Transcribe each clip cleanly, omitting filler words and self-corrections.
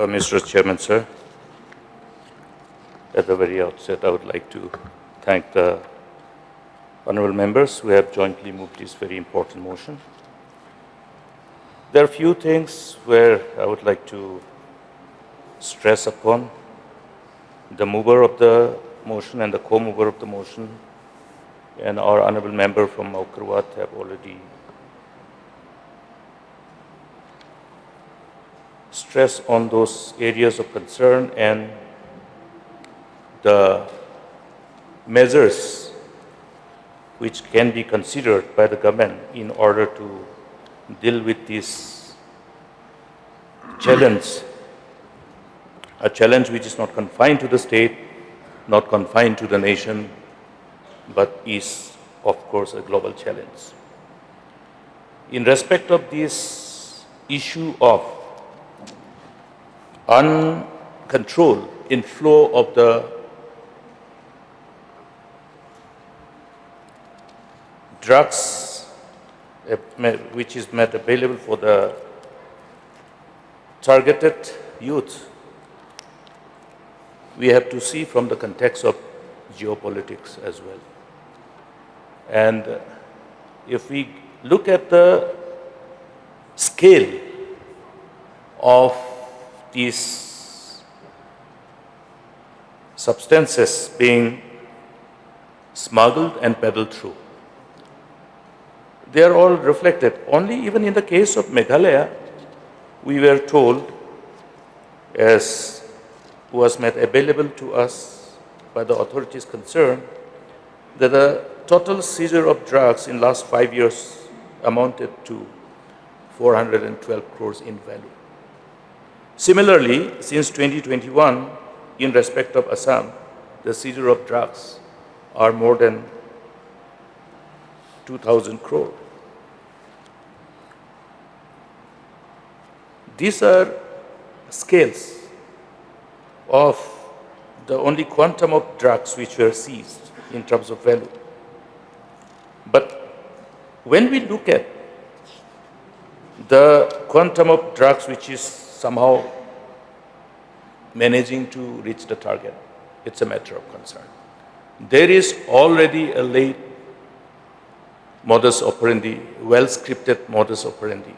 Mr. Chairman, sir. At the very outset, I would like to thank the honorable members who have jointly moved this very important motion. There are a few things where I would like to stress upon. The mover of the motion and the co-mover of the motion and our honorable member from Mukul have already stressed on those areas of concern and the measures which can be considered by the government in order to deal with this challenge, a challenge which is not confined to the state, not confined to the nation, but is, of course, a global challenge. In respect of this issue of uncontrolled inflow of the drugs which is made available for the targeted youth, we have to see from the context of geopolitics as well. And if we look at the scale of these substances being smuggled and peddled through, they are all reflected. Only even in the case of Meghalaya, we were told, as was made available to us by the authorities concerned, that the total seizure of drugs in last 5 years amounted to 412 crores in value. Similarly, since 2021, in respect of Assam, the seizure of drugs are more than 2,000 crore. These are scales of the only quantum of drugs which were seized in terms of value. But when we look at the quantum of drugs which is somehow managing to reach the target, it's a matter of concern. There is already a late modus operandi, well-scripted modus operandi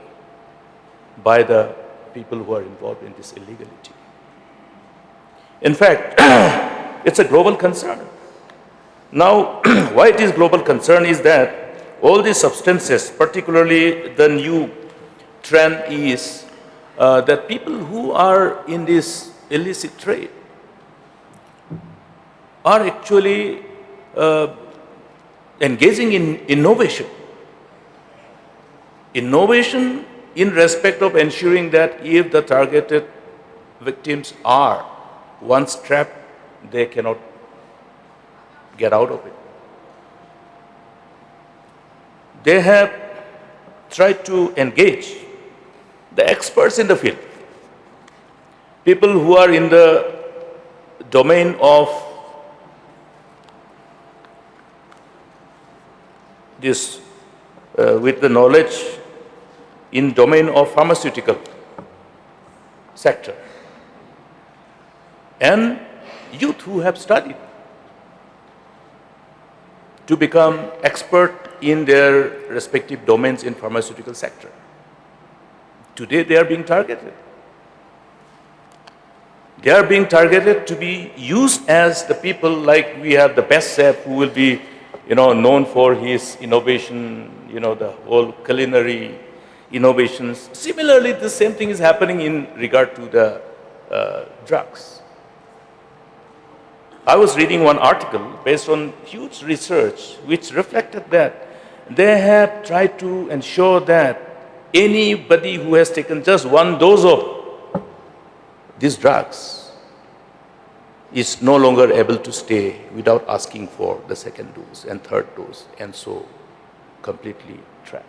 by the people who are involved in this illegality. In fact, it's a global concern. Now, why it is global concern is that all these substances, particularly the new trend is that people who are in this illicit trade are actually engaging in innovation. Innovation in respect of ensuring that if the targeted victims are once trapped, they cannot get out of it. They have tried to engage the experts in the field, people who are in the domain of this, with the knowledge in domain of pharmaceutical sector, and youth who have studied to become expert in their respective domains in pharmaceutical sector. Today they are being targeted. They are being targeted to be used as the people, like we have the best chef who will be, known for his innovation, the whole culinary innovations. Similarly, the same thing is happening in regard to the drugs. I was reading one article based on huge research which reflected that they have tried to ensure that anybody who has taken just one dose of these drugs is no longer able to stay without asking for the second dose and third dose, and so completely trapped.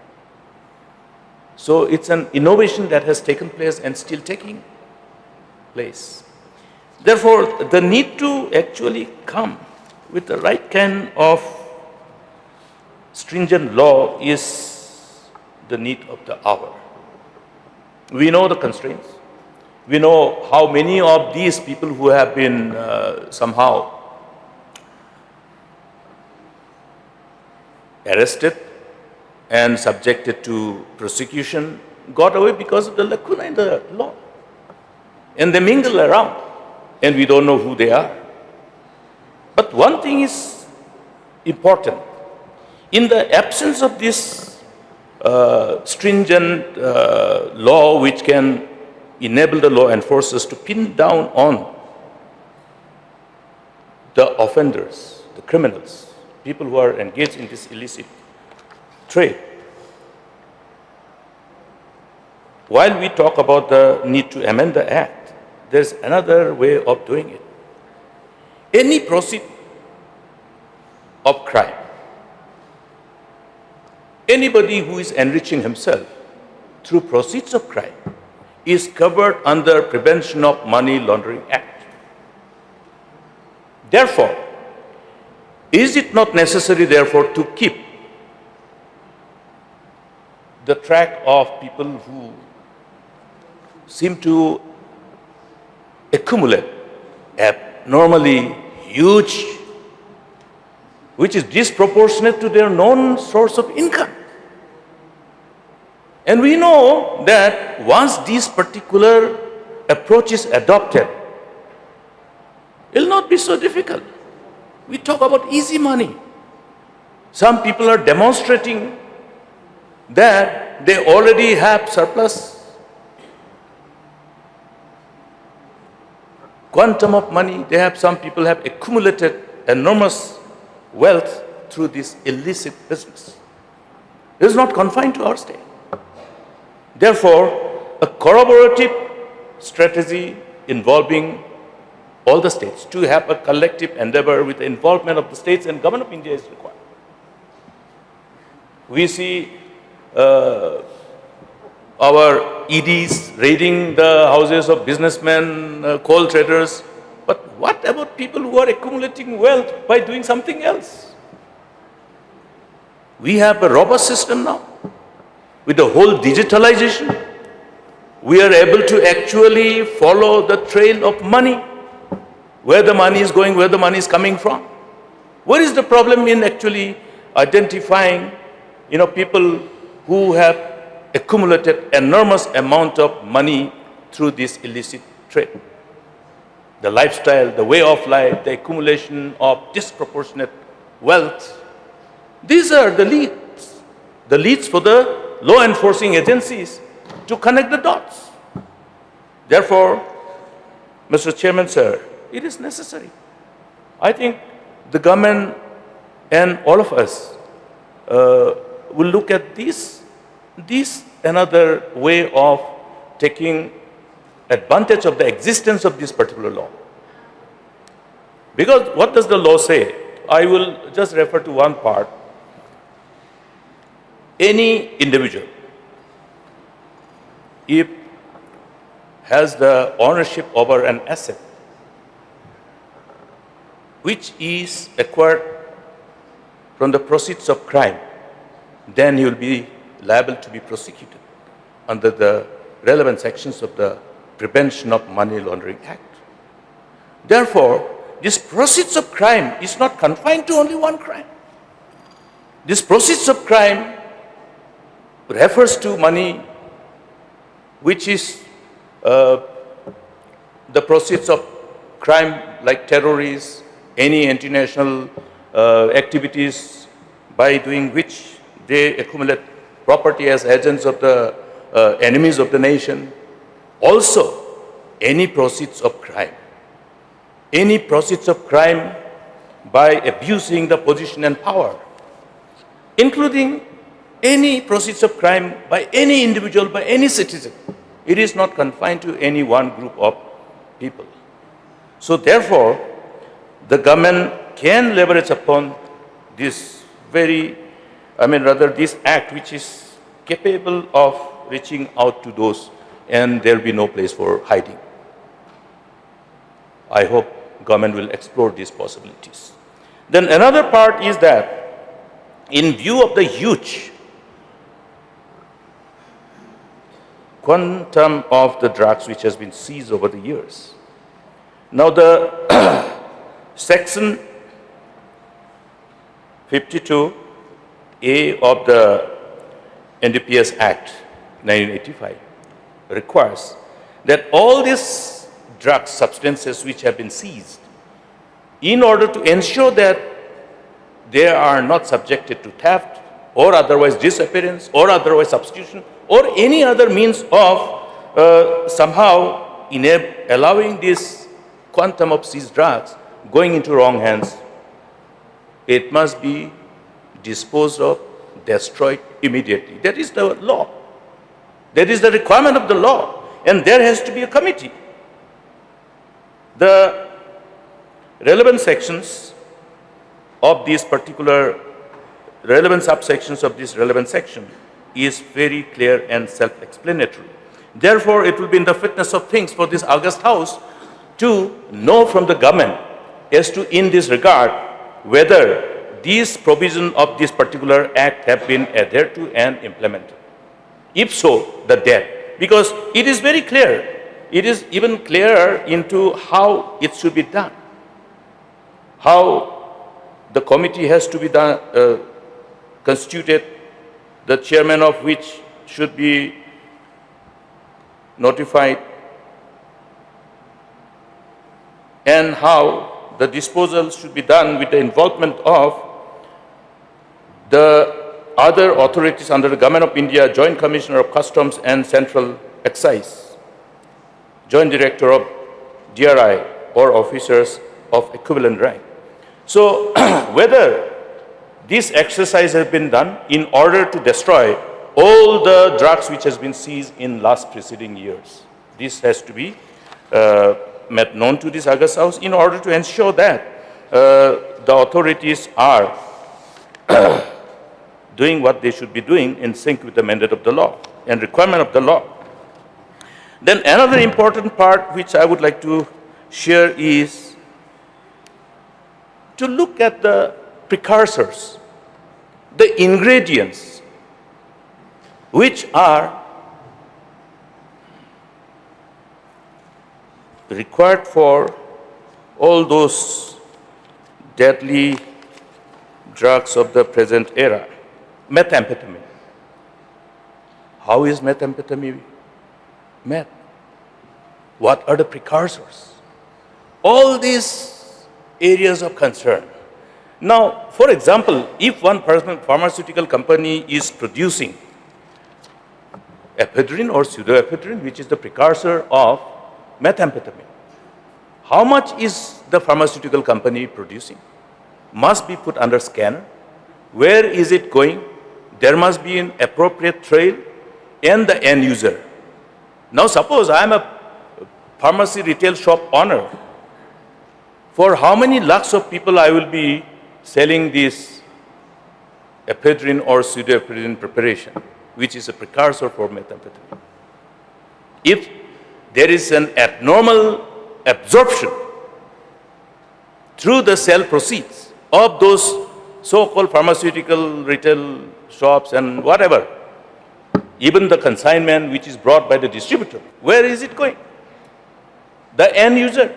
So it's an innovation that has taken place and still taking place. Therefore, the need to actually come with the right kind of stringent law is the need of the hour. We know the constraints. We know how many of these people who have been somehow arrested and subjected to prosecution got away because of the lacuna in the law. And they mingle around, and we don't know who they are. But one thing is important. In the absence of this stringent law which can enable the law enforcers to pin down on the offenders, the criminals, people who are engaged in this illicit trade. While we talk about the need to amend the Act, there's another way of doing it. Any proceed of crime, anybody who is enriching himself through proceeds of crime is covered under Prevention of Money Laundering Act. Therefore, is it not necessary, therefore, to keep the track of people who seem to accumulate abnormally huge, which is disproportionate to their known source of income? And we know that once this particular approach is adopted, it will not be so difficult. We talk about easy money. Some people are demonstrating that they already have surplus quantum of money. Some people have accumulated enormous wealth through this illicit business. It is not confined to our state. Therefore, a collaborative strategy involving all the states to have a collective endeavor with the involvement of the states and Government of India is required. We see our EDs raiding the houses of businessmen, coal traders. But what about people who are accumulating wealth by doing something else? We have a robust system now. With the whole digitalization, we are able to actually follow the trail of money, where the money is going, where the money is coming from. What is the problem in actually identifying, people who have accumulated enormous amount of money through this illicit trade? The lifestyle, the way of life, the accumulation of disproportionate wealth. These are the leads for the law enforcing agencies to connect the dots. Therefore, Mr. Chairman, sir, it is necessary. I think the government and all of us will look at this another way of taking advantage of the existence of this particular law. Because what does the law say? I will just refer to one part. Any individual, if has the ownership over an asset which is acquired from the proceeds of crime, then he will be liable to be prosecuted under the relevant sections of the Prevention of Money Laundering Act. Therefore, this proceeds of crime is not confined to only one crime. This proceeds of crime refers to money which is the proceeds of crime like terrorists, any international activities by doing which they accumulate property as agents of the enemies of the nation. Also, any proceeds of crime. Any proceeds of crime by abusing the position and power, including any proceeds of crime by any individual, by any citizen. It is not confined to any one group of people. So therefore, the government can leverage upon this this act which is capable of reaching out to those, and there will be no place for hiding. I hope government will explore these possibilities. Then another part is that in view of the huge quantum of the drugs which has been seized over the years. Now the section 52A of the NDPS Act 1985 requires that all these drug substances which have been seized, in order to ensure that they are not subjected to theft or otherwise disappearance or otherwise substitution or any other means of somehow allowing this quantum of seized drugs going into wrong hands, it must be disposed of, destroyed immediately. That is the law. That is the requirement of the law. And there has to be a committee. The relevant sections of these particular relevant subsections of this relevant section is very clear and self-explanatory. Therefore, it will be in the fitness of things for this August House to know from the government as to, in this regard, whether these provisions of this particular act have been adhered to and implemented. If so, the death. Because it is very clear. It is even clearer into how it should be done. How the committee has to be done, constituted, the chairman of which should be notified, and how the disposal should be done with the involvement of the other authorities under the Government of India, Joint Commissioner of Customs and Central Excise, Joint Director of DRI, or officers of equivalent rank. So whether this exercise has been done in order to destroy all the drugs which has been seized in last preceding years. This has to be made known to this August House in order to ensure that the authorities are doing what they should be doing in sync with the mandate of the law and requirement of the law. Then another important part which I would like to share is to look at the precursors, the ingredients which are required for all those deadly drugs of the present era. Methamphetamine. How is methamphetamine made? What are the precursors? All these areas of concern. Now, for example, if one pharmaceutical company is producing ephedrine or pseudoephedrine, which is the precursor of methamphetamine, how much is the pharmaceutical company producing? Must be put under scanner. Where is it going? There must be an appropriate trail and the end user. Now, suppose I am a pharmacy retail shop owner. For how many lakhs of people I will be selling this ephedrine or pseudoephedrine preparation, which is a precursor for methamphetamine? If there is an abnormal absorption through the sale proceeds of those so-called pharmaceutical retail shops and whatever, even the consignment which is brought by the distributor, where is it going? The end user.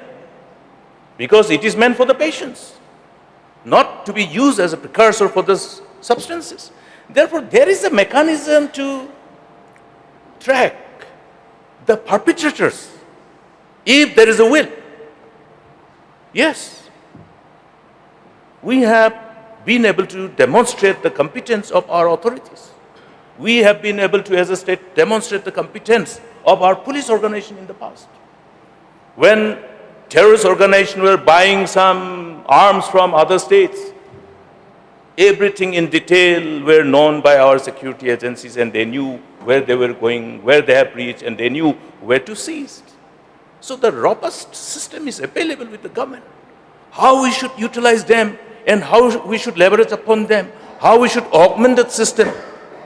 Because it is meant for the patients, not to be used as a precursor for those substances. Therefore, there is a mechanism to track the perpetrators if there is a will. Yes, we have been able to demonstrate the competence of our authorities. We have been able to, as a state, demonstrate the competence of our police organization in the past. When terrorist organizations were buying some arms from other states, everything in detail were known by our security agencies, and they knew where they were going, where they have reached, and they knew where to seize. So the robust system is available with the government. How we should utilize them and how we should leverage upon them, how we should augment that system,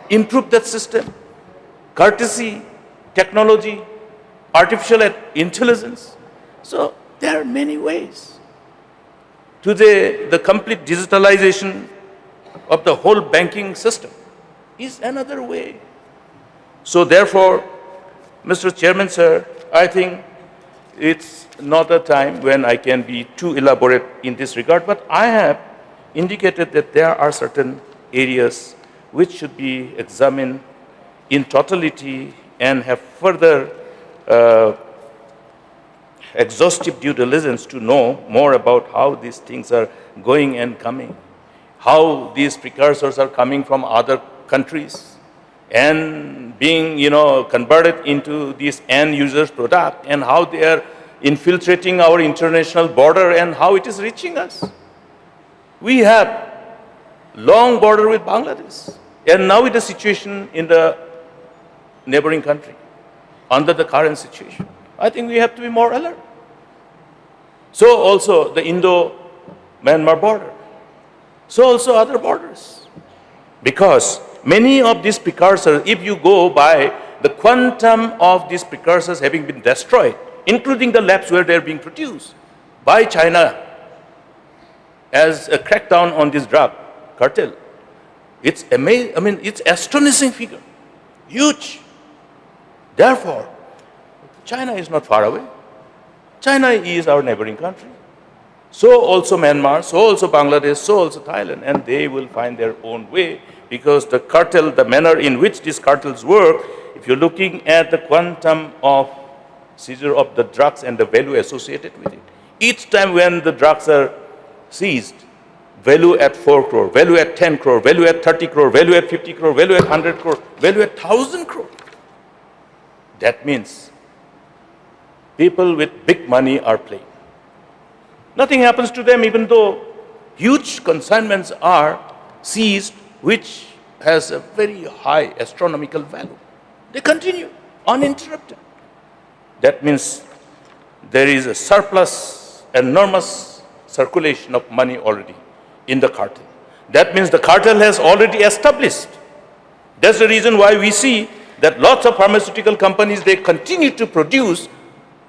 improve that system, courtesy, technology, artificial intelligence. So there are many ways. Today, the complete digitalization of the whole banking system is another way. So therefore, Mr. Chairman, sir, I think it's not a time when I can be too elaborate in this regard, but I have indicated that there are certain areas which should be examined in totality and have further exhaustive due diligence to know more about how these things are going and coming, how these precursors are coming from other countries and being, converted into this end user's product, and how they are infiltrating our international border and how it is reaching us. We have long border with Bangladesh, and now with the situation in the neighboring country, under the current situation, I think we have to be more alert. So also the Indo-Myanmar border. So also other borders. Because many of these precursors, if you go by the quantum of these precursors having been destroyed, including the labs where they're being produced by China as a crackdown on this drug cartel, it's amazing. I mean, it's astonishing figure, huge. Therefore, China is not far away. China is our neighboring country. So also Myanmar, so also Bangladesh, so also Thailand, and they will find their own way, because the cartel, the manner in which these cartels work, if you're looking at the quantum of seizure of the drugs and the value associated with it, each time when the drugs are seized, value at 4 crore, value at 10 crore, value at 30 crore, value at 50 crore, value at 100 crore, value at 1,000 crore. That means people with big money are playing. Nothing happens to them, even though huge consignments are seized, which has a very high astronomical value. They continue uninterrupted. That means there is a surplus, enormous circulation of money already in the cartel. That means the cartel has already established. That's the reason why we see that lots of pharmaceutical companies, they continue to produce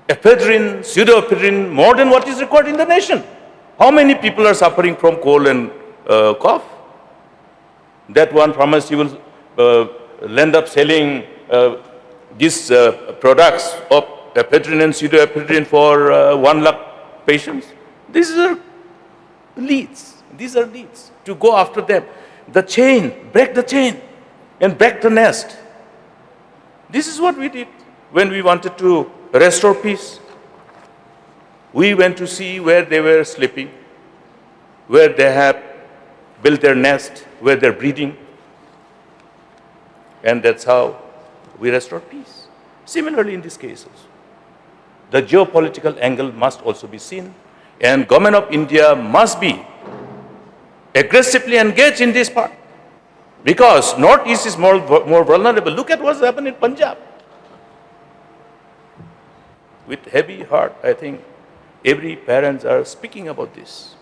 ephedrine, pseudoephedrine, more than what is required in the nation. How many people are suffering from cold and cough? That one pharmacy will end up selling these products of ephedrine and pseudoephedrine for 1 lakh patients. These are leads. These are leads to go after them. The chain, break the chain and break the nest. This is what we did when we wanted to restore peace. We went to see where they were sleeping, where they have built their nest, where they're breeding. And that's how we restore peace. Similarly, in these cases, the geopolitical angle must also be seen, and government of India must be aggressively engaged in this part, because Northeast is more vulnerable. Look at what's happened in Punjab. With heavy heart, I think every parents are speaking about this.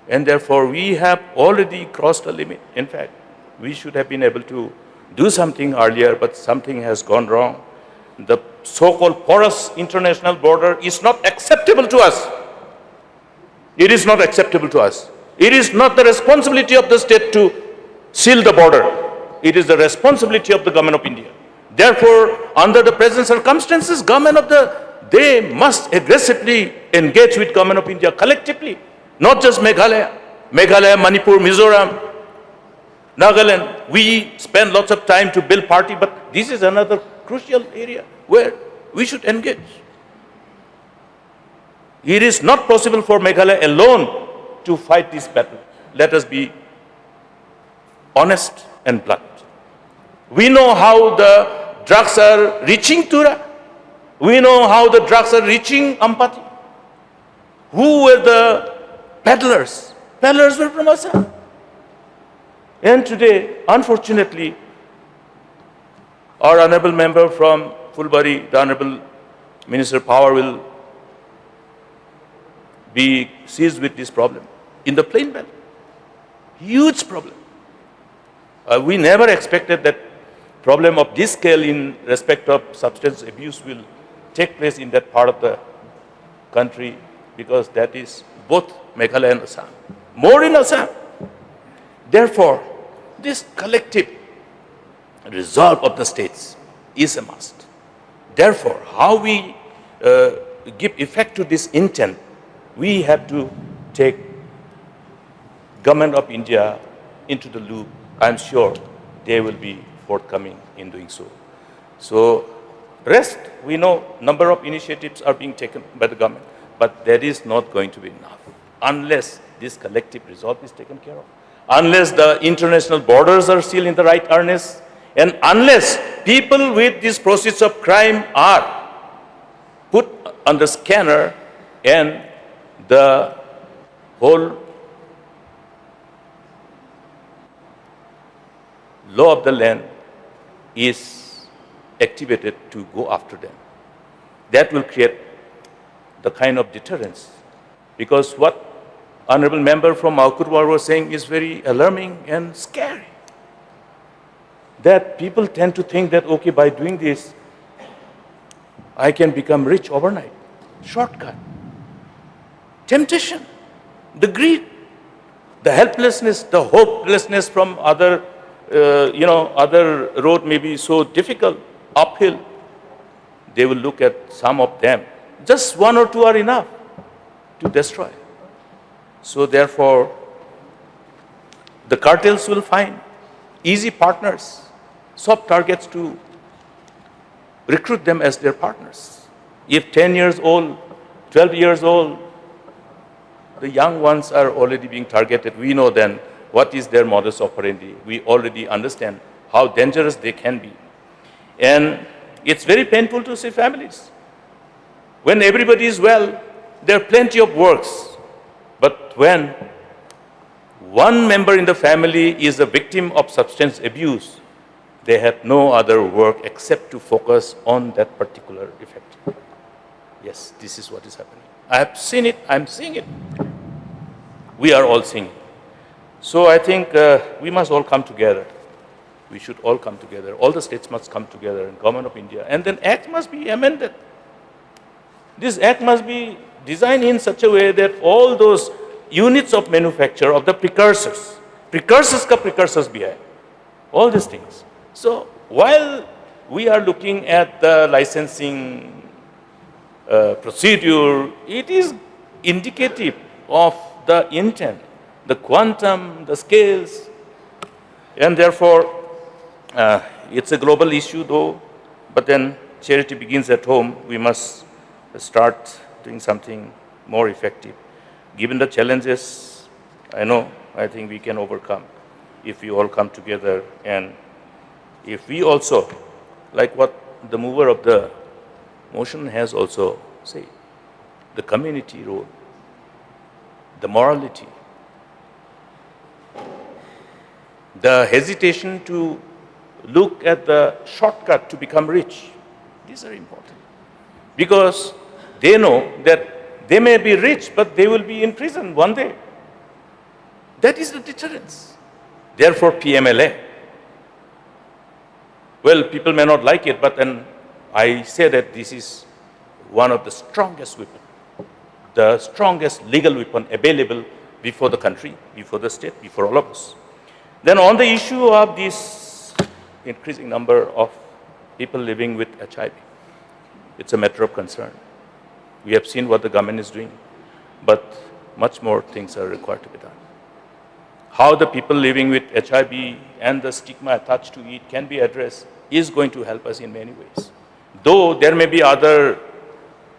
And therefore, we have already crossed a limit. In fact, we should have been able to do something earlier, but something has gone wrong. The so-called porous international border is not acceptable to us. It is not acceptable to us. It is not the responsibility of the state to seal the border. It is the responsibility of the government of India. Therefore, under the present circumstances, they must aggressively engage with government of India collectively, not just Meghalaya, Manipur, Mizoram, Nagaland. We spend lots of time to build party, but this is another crucial area where we should engage. It is not possible for Meghalaya alone to fight this battle. Let us be honest and blunt. We know how the drugs are reaching Tura. We know how the drugs are reaching Ampati. Who were the peddlers? Peddlers were from Assam. And today, unfortunately, our honorable member from Fulbari, the Honorable Minister of Power, will be seized with this problem in the plain belt. Huge problem. We never expected that problem of this scale in respect of substance abuse will take place in that part of the country, because that is both Meghalaya and Assam. More in Assam. Therefore, this collective resolve of the states is a must. Therefore, how we give effect to this intent, we have to take Government of India into the loop. I'm sure they will be forthcoming in doing so. So, rest, we know number of initiatives are being taken by the government, but that is not going to be enough unless this collective resolve is taken care of, unless the international borders are still in the right earnest, and unless people with these proceeds of crime are put on the scanner and the whole law of the land is activated to go after them. That will create the kind of deterrence. Because what Honorable Member from Mukul was saying is very alarming and scary. That people tend to think that, okay, by doing this, I can become rich overnight. Shortcut. Temptation. The greed. The helplessness, the hopelessness from other other road may be so difficult, uphill. They will look at some of them. Just one or two are enough to destroy. So therefore, the cartels will find easy partners, soft targets to recruit them as their partners. If 10 years old, 12 years old, the young ones are already being targeted, we know then what is their modus operandi. We already understand how dangerous they can be. And it's very painful to see families. When everybody is well, there are plenty of works. But when one member in the family is a victim of substance abuse, they have no other work except to focus on that particular effect. Yes, this is what is happening. I have seen it, I'm seeing it. We are all seeing it. So I think we must all come together. We should all come together. All the states must come together, and Government of India. And then Act must be amended. This Act must be designed in such a way that all those units of manufacture of the precursors ka precursors bhi hai, all these things. So while we are looking at the licensing procedure, it is indicative of the intent, the quantum, the scales, and therefore it's a global issue though, but then charity begins at home. We must start doing something more effective. Given the challenges, I think we can overcome if we all come together, and if we also, like what the mover of the motion has also said, the community role, the morality, the hesitation to look at the shortcut to become rich, these are important. Because they know that they may be rich, but they will be in prison one day. That is the deterrence. Therefore, PMLA. Well, people may not like it, but then I say that this is one of the strongest weapons, the strongest legal weapon available before the country, before the state, before all of us. Then on the issue of this increasing number of people living with HIV, it's a matter of concern. We have seen what the government is doing, but much more things are required to be done. How the people living with HIV and the stigma attached to it can be addressed is going to help us in many ways. Though there may be other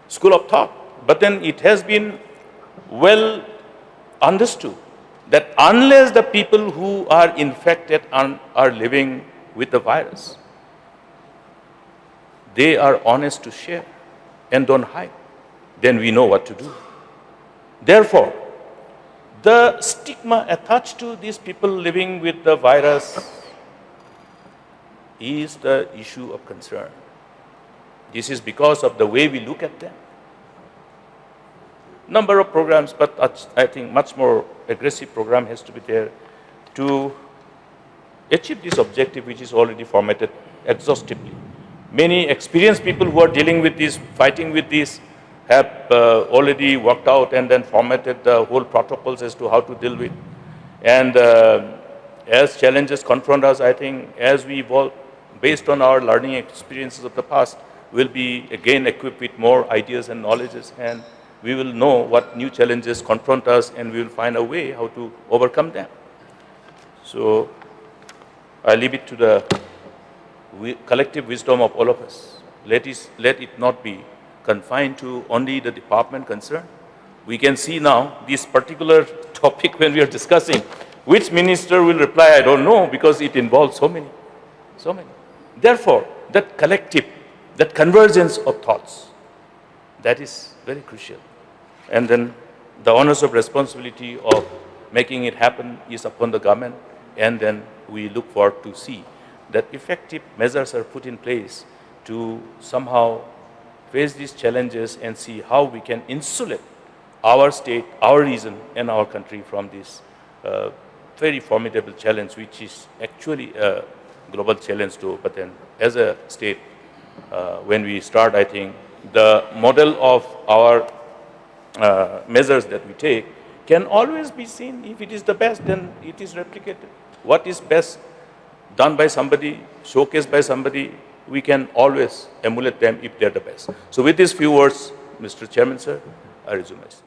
school of thought, but then it has been well understood that unless the people who are infected are living with the virus, they are honest to share and don't hide, then we know what to do. Therefore, the stigma attached to these people living with the virus is the issue of concern. This is because of the way we look at them. Number of programs, but I think much more aggressive program has to be there to achieve this objective, which is already formatted exhaustively. Many experienced people who are dealing with this, fighting with this, have already worked out and then formatted the whole protocols as to how to deal with. And as challenges confront us, I think as we evolve, based on our learning experiences of the past, will be again equipped with more ideas and knowledges, and we will know what new challenges confront us, and we will find a way how to overcome them. So I leave it to the collective wisdom of all of us. Let it not be confined to only the department concerned. We can see now this particular topic when we are discussing, which minister will reply, I don't know, because it involves so many. Therefore, that collective, that convergence of thoughts, that is very crucial. And then the onus of responsibility of making it happen is upon the government, and then we look forward to see that effective measures are put in place to somehow face these challenges and see how we can insulate our state, our region, and our country from this very formidable challenge, which is actually a global challenge too. But then as a state, when we start, I think the model of our measures that we take can always be seen. If it is the best, then it is replicated. What is best done by somebody, showcased by somebody, we can always emulate them if they're the best. So with these few words, Mr. Chairman, sir, I resume myself.